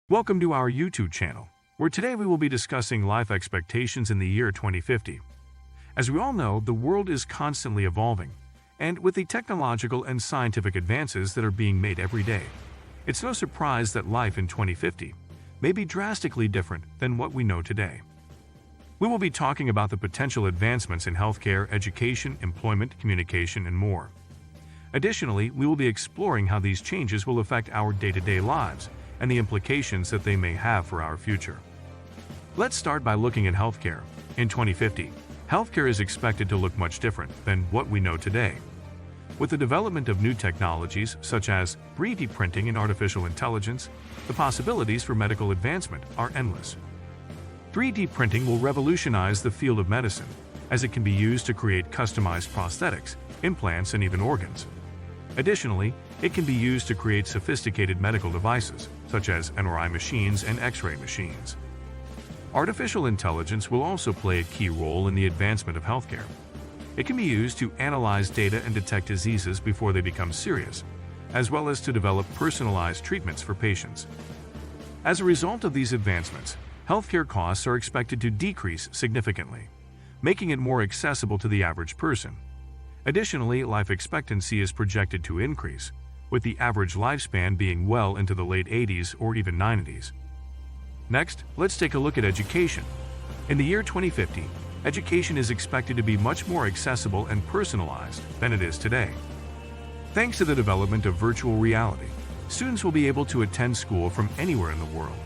Welcome to our YouTube channel, where today we will be discussing life expectations in the year 2050. As we all know, the world is constantly evolving, and with the technological and scientific advances that are being made every day, it's no surprise that life in 2050 may be drastically different than what we know today. We will be talking about the potential advancements in healthcare, education, employment, communication, and more. Additionally, we will be exploring how these changes will affect our day-to-day lives and the implications that they may have for our future. Let's start by looking at healthcare. In 2050, healthcare is expected to look much different than what we know today. With the development of new technologies such as 3D printing and artificial intelligence, the possibilities for medical advancement are endless. 3D printing will revolutionize the field of medicine, as it can be used to create customized prosthetics, implants, and even organs. Additionally, it can be used to create sophisticated medical devices, such as MRI machines and X-ray machines. Artificial intelligence will also play a key role in the advancement of healthcare. It can be used to analyze data and detect diseases before they become serious, as well as to develop personalized treatments for patients. As a result of these advancements, healthcare costs are expected to decrease significantly, making it more accessible to the average person. Additionally, life expectancy is projected to increase, with the average lifespan being well into the late 80s or even 90s. Next, let's take a look at education. In the year 2050, education is expected to be much more accessible and personalized than it is today. Thanks to the development of virtual reality, students will be able to attend school from anywhere in the world.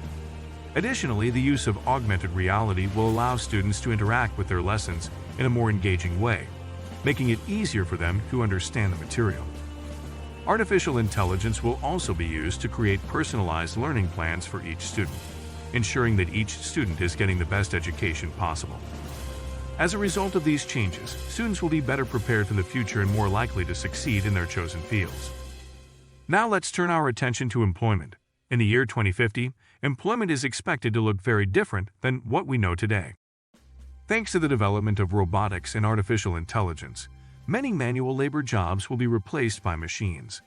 Additionally, the use of augmented reality will allow students to interact with their lessons in a more engaging way, making it easier for them to understand the material. Artificial intelligence will also be used to create personalized learning plans for each student, ensuring that each student is getting the best education possible. As a result of these changes, students will be better prepared for the future and more likely to succeed in their chosen fields. Now let's turn our attention to employment. In the year 2050, employment is expected to look very different than what we know today. Thanks to the development of robotics and artificial intelligence, many manual labor jobs will be replaced by machines.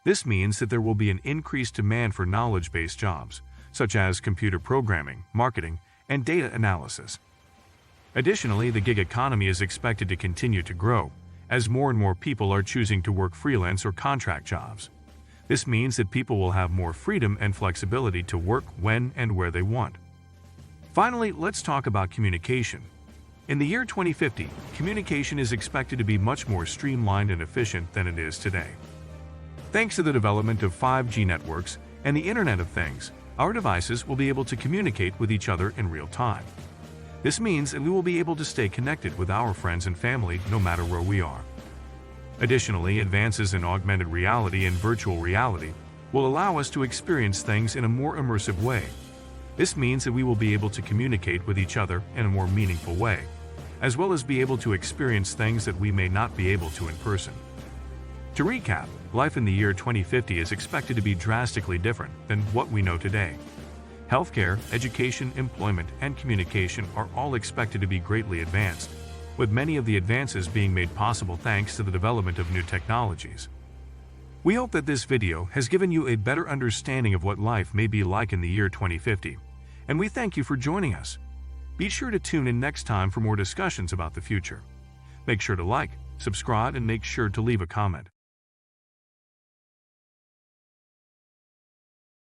This means that there will be an increased demand for knowledge-based jobs, such as computer programming, marketing, and data analysis. Additionally, the gig economy is expected to continue to grow, as more and more people are choosing to work freelance or contract jobs. This means that people will have more freedom and flexibility to work when and where they want. Finally, let's talk about communication. In the year 2050, communication is expected to be much more streamlined and efficient than it is today. Thanks to the development of 5G networks and the Internet of Things, our devices will be able to communicate with each other in real time. This means that we will be able to stay connected with our friends and family no matter where we are. Additionally, advances in augmented reality and virtual reality will allow us to experience things in a more immersive way. This means that we will be able to communicate with each other in a more meaningful way, as well as be able to experience things that we may not be able to in person. To recap, life in the year 2050 is expected to be drastically different than what we know today. Healthcare, education, employment, and communication are all expected to be greatly advanced, with many of the advances being made possible thanks to the development of new technologies. We hope that this video has given you a better understanding of what life may be like in the year 2050, and we thank you for joining us. Be sure to tune in next time for more discussions about the future. Make sure to like, subscribe, and make sure to leave a comment.